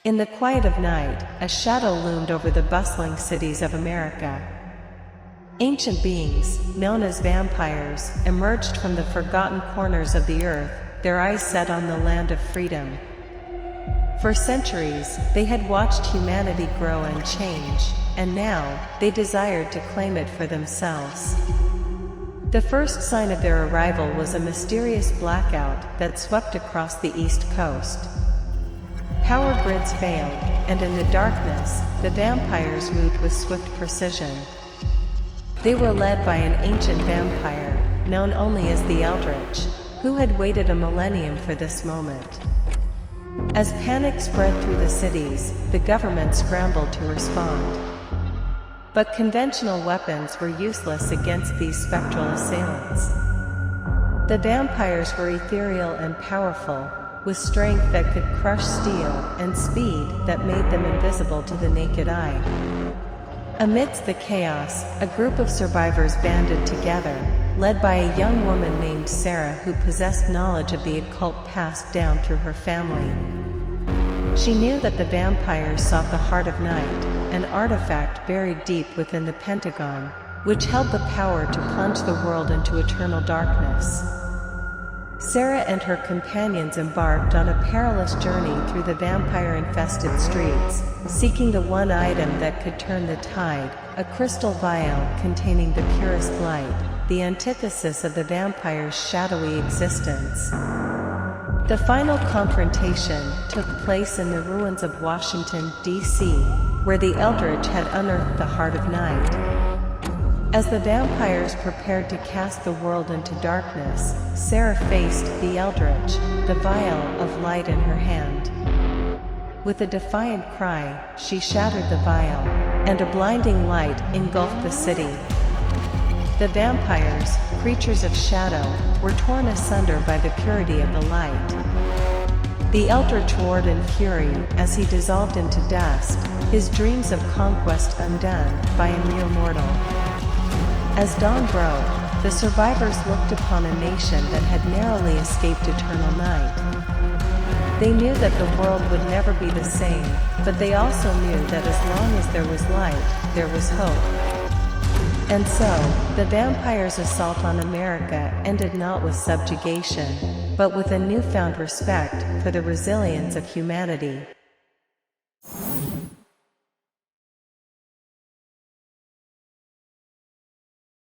In the quiet of night, a shadow loomed over the bustling cities of America. Ancient beings, known as vampires, emerged from the forgotten corners of the earth, their eyes set on the land of freedom. For centuries, they had watched humanity grow and change, and now, they desired to claim it for themselves. The first sign of their arrival was a mysterious blackout that swept across the East Coast. Power grids failed, and in the darkness, the vampires moved with swift precision. They were led by an ancient vampire, known only as the Eldritch, who had waited a millennium for this moment. As panic spread through the cities, the government scrambled to respond. But conventional weapons were useless against these spectral assailants. The vampires were ethereal and powerful, with strength that could crush steel and speed that made them invisible to the naked eye. Amidst the chaos, a group of survivors banded together, led by a young woman named Sarah who possessed knowledge of the occult passed down through her family. She knew that the vampires sought the Heart of Night, an artifact buried deep within the Pentagon, which held the power to plunge the world into eternal darkness. Sarah and her companions embarked on a perilous journey through the vampire-infested streets, seeking the one item that could turn the tide, a crystal vial containing the purest light, the antithesis of the vampire's shadowy existence. The final confrontation took place in the ruins of Washington, D.C., where the Eldritch had unearthed the Heart of Night. As the vampires prepared to cast the world into darkness, Sarah faced the Eldritch, the vial of light in her hand. With a defiant cry, she shattered the vial, and a blinding light engulfed the city. The vampires, creatures of shadow, were torn asunder by the purity of the light. The Eldritch roared in fury as he dissolved into dust, his dreams of conquest undone by a mere mortal. As dawn broke, the survivors looked upon a nation that had narrowly escaped eternal night. They knew that the world would never be the same, but they also knew that as long as there was light, there was hope. And so, the vampires' assault on America ended not with subjugation, but with a newfound respect for the resilience of humanity.